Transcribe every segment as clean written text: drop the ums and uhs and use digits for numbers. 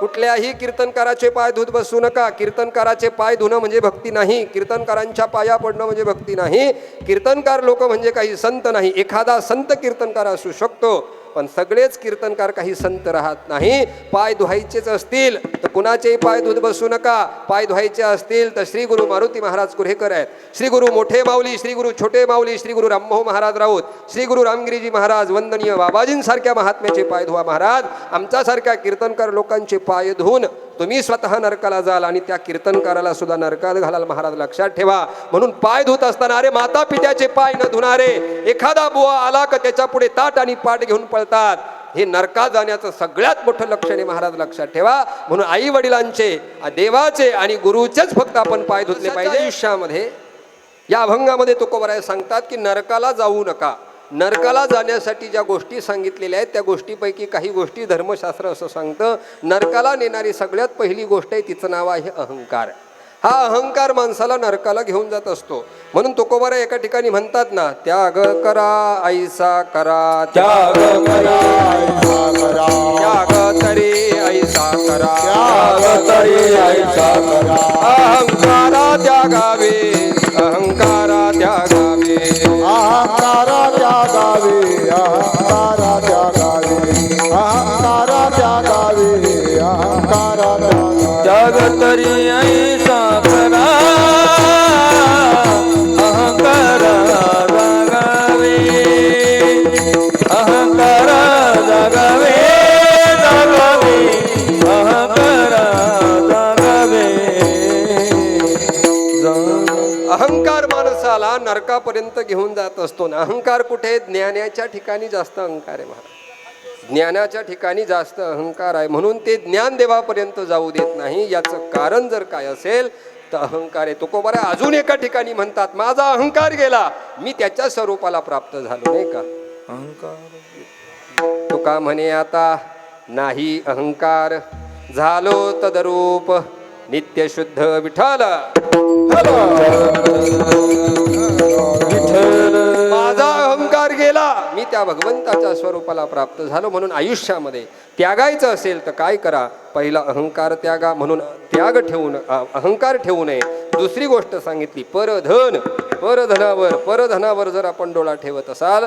कुठल्याही कीर्तनकाराचे पाय धुत बसू नका. कीर्तनकाराचे पाय धुणं म्हणजे भक्ती नाही. कीर्तनकारांच्या पाया पडणं म्हणजे भक्ती नाही. कीर्तनकार लोक म्हणजे काही संत नाही. एखादा संत कीर्तनकार असू शकतो, पण सगळेच कीर्तनकार काही संत राहत नाही. पाय धुवायचेच असतील तर कुणाचेही पाय धुत बसू नका. पाय धुवायचे असतील तर श्री गुरु मारुती महाराज कुऱ्हेकर आहेत, श्री गुरु मोठे माऊली, श्री गुरु छोटे माऊली, श्री गुरु रामभाऊ महाराज राऊत, श्री गुरु रामगिरीजी महाराज, वंदनीय बाबाजींसारख्या महात्म्याचे पाय धुवा महाराज. आमच्यासारख्या कीर्तनकार लोकांचे पाय धुवून तुम्ही स्वतः नरकाला जाल आणि त्या कीर्तनकाराला सुद्धा नरकात घालाल महाराज, लक्षात ठेवा. म्हणून पाय धुत असताना अरे माता पित्याचे पाय न धुणारे एखादा बुवा आला का त्याच्या पुढे ताट आणि पाट घेऊन पळतात, हे नरकात जाण्याचं सगळ्यात मोठं लक्षण आहे महाराज, लक्षात ठेवा. म्हणून आई वडिलांचे, देवाचे आणि गुरुचेच फक्त आपण पाय धुतले पाहिजे आयुष्यामध्ये. या अभंगामध्ये तुकोबराय सांगतात की नरकाला जाऊ नका. नरकाला जाण्यासाठी ज्या गोष्टी सांगितलेल्या आहेत त्या गोष्टीपैकी काही गोष्टी धर्मशास्त्र असं सांगतं, नरकाला नेणारी सगळ्यात पहिली गोष्ट आहे तिचं नाव आहे अहंकार. हा अहंकार माणसाला नरकाला घेऊन जात असतो. म्हणून तुकोबाराय एका ठिकाणी म्हणतात ना, त्याग करा ऐसा करा, त्याग करा ऐसा करा, त्याग तरी ऐसा करा, त्याग तरी ऐसा करा. अहंकारा त्यागावे, अहंकारा त्यागावे, अहंकारा त्यागावे, अहंकारा त्यागावे, अहंकारा त्यागावे, अहंकारा त्यागावे. त्याग तरी ऐसा करा, अहंकारा जागावे, अहंकारा जागावे, जागावे, अहंकारा जागावे. अहंकार माणसाला नरकापर्यंत घेऊन जात असतो ना. अहंकार कुठे? ज्ञानाच्या ठिकाणी जास्त अहंकार आहे महाराज, ज्ञानाच्या ठिकाणी जास्त अहंकार आहे. म्हणून ते ज्ञानदेवापर्यंत जाऊ देत नाही. याचं कारण जर काय असेल तर अहंकार आहे. तुकोबाराय अजून एका ठिकाणी म्हणतात, माझा अहंकार गेला, मी त्याच्या स्वरूपाला प्राप्त झालो, नाही का. अहंकार तुका म्हणे आता नाही अहंकार, झालो तदरूप नित्य शुद्ध विठ्ठल. माझा अहंकार गेला, मी त्या भगवंताच्या स्वरूपाला प्राप्त झालो. म्हणून आयुष्यामध्ये त्यागायचं असेल तर काय करा? पहिला अहंकार त्यागा. म्हणून त्याग ठेवून अहंकार ठेवू नये. दुसरी गोष्ट सांगितली परधन. परधनावर जर आपण डोळा ठेवत असाल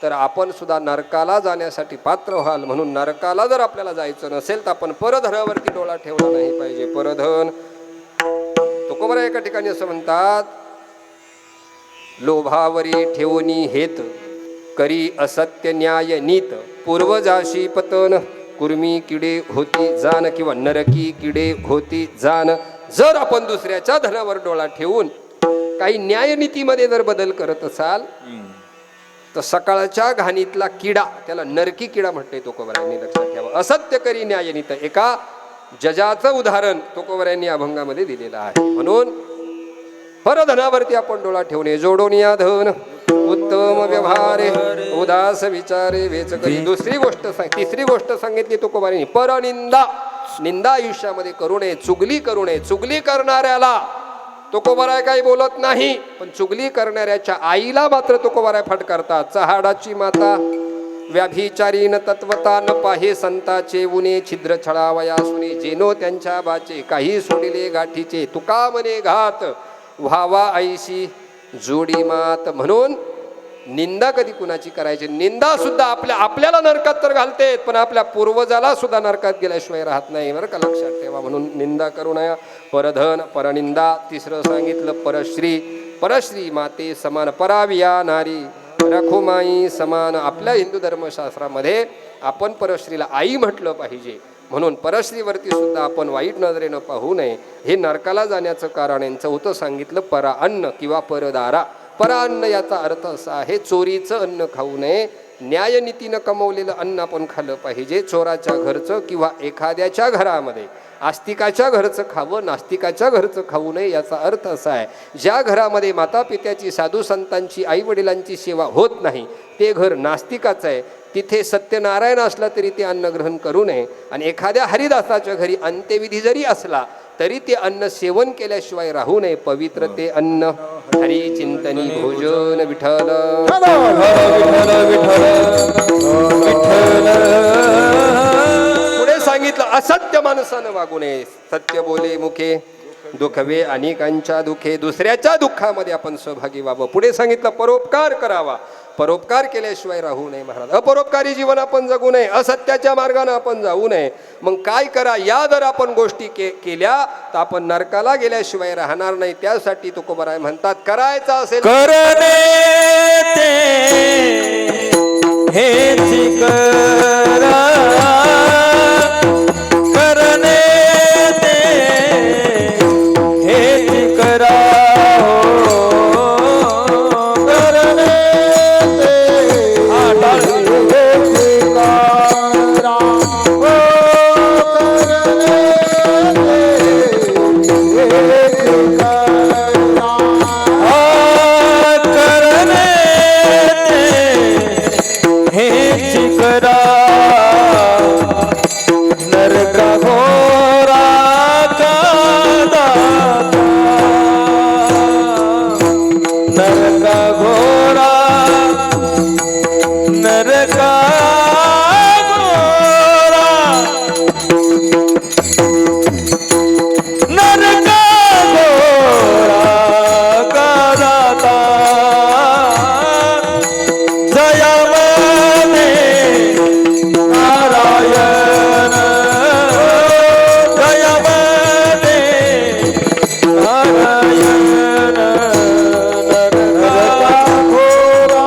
तर आपण सुद्धा नरकाला जाण्यासाठी पात्र व्हाल. म्हणून नरकाला जर आपल्याला जायचं नसेल तर आपण परधनावरती डोळा ठेवला नाही पाहिजे. परधन. तुकोबाराय एका ठिकाणी असं म्हणतात, लोभावरी ठेवणी हेत करी असत्य न्याय नीत, पूर्वजाशी पतन कुर्मी किडे होती जाण, किंवा नरकी किडे होती जाण. जर आपण दुसऱ्याच्या धनावर डोळा ठेवून काही न्यायनीतीमध्ये जर बदल करत असाल तर सकाळच्या घाणीतला किडा, त्याला नरकी किडा म्हटले तुकोबारायांनी, लक्षात ठेवा. असत्य करी न्यायनीत, एका जजाचं उदाहरण तुकोबारायांनी अभंगामध्ये दिलेलं आहे. म्हणून परधनावरती आपण डोळा ठेवणे. जोडून या धन उत्तम व्यवहारे, उदास विचारे वेच करी. तिसरी गोष्ट सांगितली तुकोबारायांनी, परनिंदा. निंदा आयुष्यामध्ये करू नये, चुगली करू नये. चुगली करणाऱ्याला तुकोबाराय काही बोलत नाही, पण चुगली करणाऱ्याच्या आईला मात्र तुकोबाराय फटकारतात. चहाडाची माता व्याभिचारीन तत्वता न पाहे संताचे उने, छिद्र छळावया सुने, जेनो त्यांच्या बाचे काही सोडिले गाठीचे, तुका म्हणे घात व्हावा ऐशी जोडी मात. म्हणून निंदा कधी कुणाची करायची? निंदा सुद्धा आपल्याला नरकात तर घालते, पण आपल्या पूर्वजाला सुद्धा नरकात गेल्याशिवाय राहत नाही, बरं का, लक्षात ठेवा. म्हणून निंदा करू नये. परधन, परनिंदा. तिसरं सांगितलं परश्री. परश्री माते समान, पराविया नारी रखुमाई समान. आपल्या हिंदू धर्मशास्त्रामध्ये आपण परश्रीला आई म्हटलं पाहिजे. म्हणून परश्रीवरती सुद्धा आपण वाईट नजरेनं पाहू नये. हे नरकाला जाण्याचं कारण यांचं होतं. सांगितलं पराअन्न किंवा परदारा. पराअन्न याचा अर्थ असा आहे, चोरीचं अन्न खाऊ नये. न्यायनीतीनं कमवलेलं अन्न आपण खाल्लं पाहिजे. चोराच्या घरचं किंवा एखाद्याच्या घरामध्ये आस्तिकाच्या घरचं खावं, नास्तिकाच्या घरचं खाऊ नये. याचा अर्थ असा आहे, ज्या घरामध्ये माता पित्याची, साधू संतांची, आई वडिलांची सेवा होत नाही ते घर नास्तिकाचं आहे. तिथे सत्यनारायण असला तरी ते अन्न ग्रहण करू नये. आणि एखाद्या हरिदासाच्या घरी अंत्यविधी जरी असला तरी ते अन्न सेवन केल्याशिवाय राहू नये. पवित्र ते अन्न हरी चिंतनी भोजन विठ्ठल. पुढे सांगितलं असत्य माणसानं वागू नये, सत्य बोले मुखे दुखवे अनेकांच्या दुखे, दुसऱ्याच्या दुःखामध्ये आपण सहभागी व्हावं. पुढे सांगितलं परोपकार करावा, परोपकार केल्याशिवाय राहू नये महाराज. अपरोपकारी जीवन आपण जगू नये, असत्याच्या मार्गाने आपण जाऊ नये. मग काय करा, या जर आपण गोष्टी केल्या तर आपण नरकाला गेल्याशिवाय राहणार नाही. त्यासाठी तुकोबाराय म्हणतात करायचं असेल करणे ते हेच करा, करणे ते हेच करा, हो करणे ते हेच करा, हो करणे हेच करा, नरका घोरा का दाता, नरका घोरा, नरका घोरा, नरका घोरा का दाता, जयामध्ये नारायण, जयामध्ये नारायण, नरका घोरा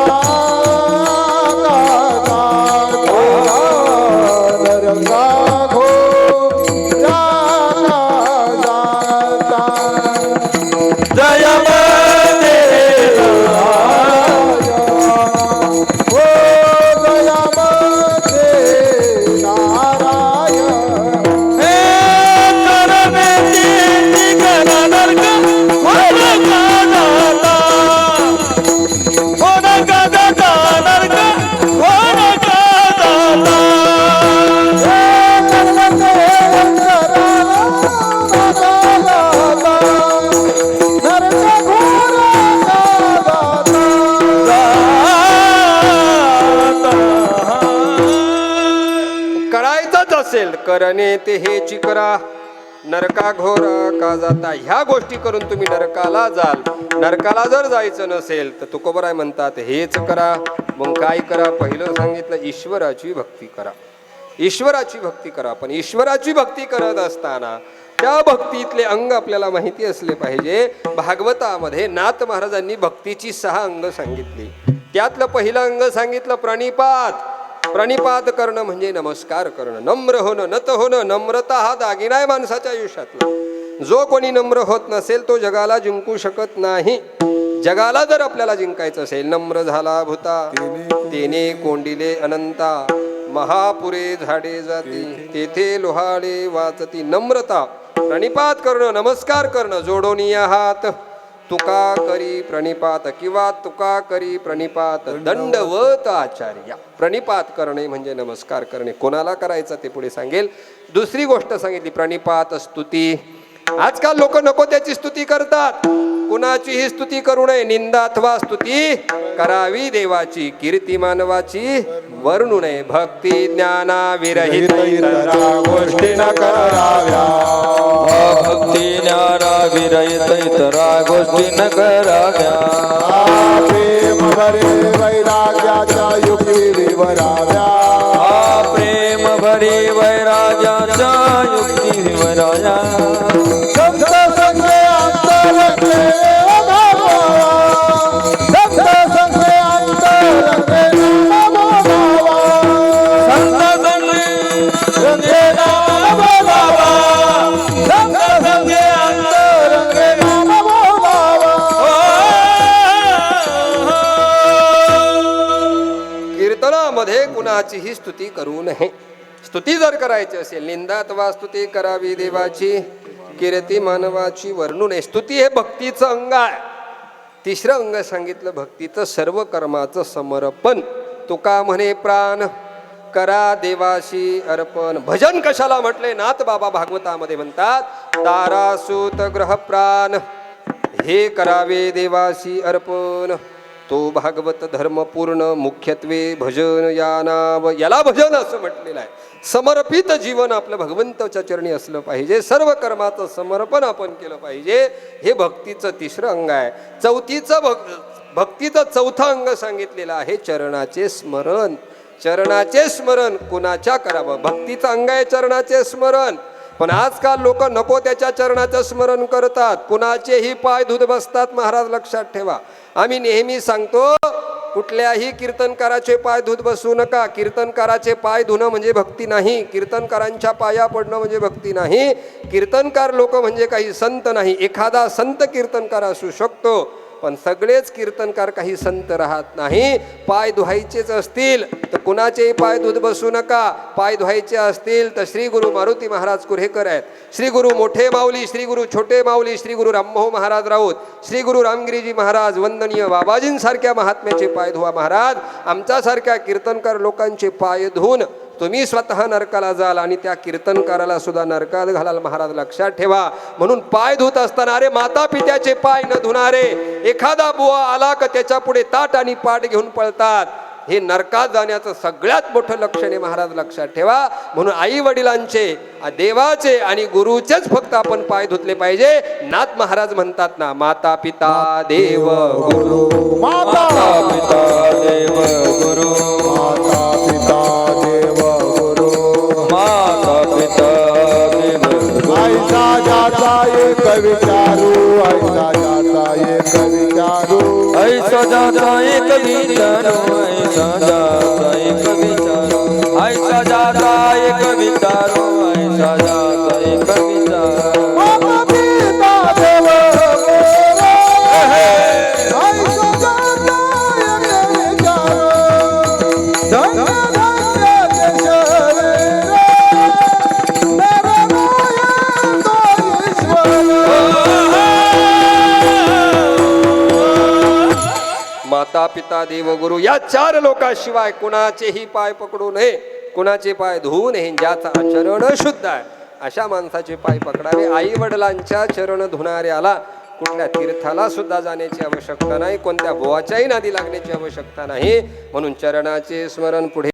नरका घोरा जयामध्ये करायचंच असेल करणे ते हेच करा, नरका घोर का जाता. ह्या गोष्टी करून तुम्ही नरकाला जाल. नरकाला जर जायचं नसेल तर तुकोबराय म्हणतात हेच करा. मग काय करा, पहिलं सांगितलं ईश्वराची भक्ती करा, ईश्वराची भक्ती करा. पण ईश्वराची भक्ती करत असताना त्या भक्तीतले अंग आपल्याला माहिती असले पाहिजे. भागवतामध्ये नाथ महाराजांनी भक्तीची 6 अंग सांगितली. त्यातलं पहिलं अंग सांगितलं प्रणिपात. प्रणिपात करणं म्हणजे नमस्कार करणं, नम्र होणं, नत होणं. नम्रता हा दागिना आहे माणसाच्या आयुष्यातला. जो कोणी नम्र होत नसेल तो जगाला जिंकू शकत नाही. जगाला जर आपल्याला जिंकायचं असेल, नम्र झाला भूता तेने कोंडिले अनंता, महापुरे झाडे जाती तेथे लोहाळे वाचती. नम्रता, प्रणिपात करणं, नमस्कार करणं, जोडोनिया हात तुका करी प्रणिपात किंवा तुका करी प्रणिपात दंडवत आचार्य. प्रणिपात करणे म्हणजे नमस्कार करणे. कोणाला करायचं ते पुढे सांगेल. दुसरी गोष्ट सांगितली प्रणिपात स्तुती. आजकाल लोक नको त्याची स्तुती करतात. कुणाचीही स्तुती करू नये. निंदा अथवा स्तुती करावी देवाची, कीर्ती मानवाची वर्णू नये. भक्ती ज्ञाना विरहित गोष्टी न कराव्या, भक्ती ज्ञाना विरहित इतरा गोष्टी न कराव्या. प्रेम भरे वैराग्याच्या युक्ती विवराव्या, प्रेम भरे वैराग्याच्या युक्ती विवराव्या. संत संगे अंतरंगे नामावा, संत संगे अंतरंगे नामावा, संत संगे नाम बोलावा, संत संगे अंतरंगे नाम बोलावा. कीर्तनामध्ये कुणाचीही स्तुती करू नये. स्तुती जर करायची असेल, निंदा अथवा स्तुती करावी देवाची, कीर्ती मानवाची वर्णू नये. स्तुती हे भक्तीचं अंग आहे. तिसरं अंग सांगितलं भक्तीचं सर्व कर्माचं समर्पण. तुका म्हणे प्राण करा देवाशी अर्पण. भजन कशाला म्हटले, नाथ बाबा भागवतामध्ये म्हणतात तारासूत ग्रह प्राण हे करावे देवाशी अर्पण. तो भागवत धर्म पूर्ण मुख्यत्वे भजन या नाव, याला भजन असं म्हटलेलं आहे. समर्पित जीवन आपलं भगवंताच्या चरणी असलं पाहिजे. सर्व कर्माचं समर्पण आपण केलं पाहिजे. हे भक्तीचं तिसरं अंग आहे. भक्तीचं चौथं अंग सांगितलेलं आहे चरणाचे स्मरण. चरणाचे स्मरण कुणाच्या करावं? भक्तीचं अंग आहे चरणाचे स्मरण. पण आजकाल लोक नको त्याच्या चरणाचं स्मरण करतात, कुणाचेही पाय धुत बसतात. महाराज लक्षात ठेवा, आम्ही नेहमी सांगतो कुठल्याही कीर्तनकाराचे पाय धुत बसू नका. कीर्तनकाराचे पाय धुणं म्हणजे भक्ती नाही. कीर्तनकारांच्या पाया पडणं म्हणजे भक्ती नाही. कीर्तनकार लोक म्हणजे काही संत नाही. एखादा संत कीर्तनकार असू शकतो, पण सगळेच कीर्तनकार काही संत राहत नाही. पाय धुवायचेच असतील तर कुणाचेही पाय धुत बसू नका. पाय धुवायचे असतील तर श्री गुरु मारुती महाराज कुऱ्हेकर आहेत, श्री गुरु मोठे माऊली, श्री गुरु छोटे माऊली, श्री गुरु रामभाऊ महाराज राऊत, श्री गुरु रामगिरीजी महाराज, वंदनीय बाबाजींसारख्या महात्म्याचे पाय धुवा महाराज. आमच्यासारख्या कीर्तनकार लोकांचे पाय धुवून तुम्ही स्वतः नरकाला जाल आणि त्या कीर्तनकाराला सुद्धा नरकात घालाल. महाराज लक्षात ठेवा. म्हणून पाय धुत असताना अरे माता पित्याचे पाय न धुणारे, एखादा बुवा आला का त्याच्या पुढे ताट आणि पाट घेऊन पळतात, हे नरकात जाण्याचं सगळ्यात मोठं लक्षण आहे. महाराज लक्षात ठेवा. म्हणून आई वडिलांचे, देवाचे आणि गुरुचेच फक्त आपण पाय धुतले पाहिजे. नाथ महाराज म्हणतात ना, माता पिता देव गुरु, माता पिता देव गुरु, माता पिता देव गुरु, माता पिता देव गुरु. ऐसा जाता एक विचारू, ऐसा जाता एक विचारू, ऐसा जाता एक विचारू, ऐसा जाता एक विचारू, ऐसा जाता एक विचारू, ऐसा जाता एक विचारू. माता पिता देव गुरु, ऐसा जाता एक विचारू, धन्य धन्य केशव मेरा नाय तो ईश्वर. माता पिता देव गुरु या चार लोकांशिवाय कुणाचेही पाय पकडू नये, कुणाचे पाय धुवू नये. ज्याचा चरण शुद्ध आहे अशा माणसाचे पाय पकडावे. आई वडिलांच्या चरण धुणाऱ्याला कुठल्या तीर्थाला सुद्धा जाण्याची आवश्यकता नाही, कोणत्या बोवाच्याही नादी लागण्याची आवश्यकता नाही. म्हणून चरणाचे स्मरण पुढे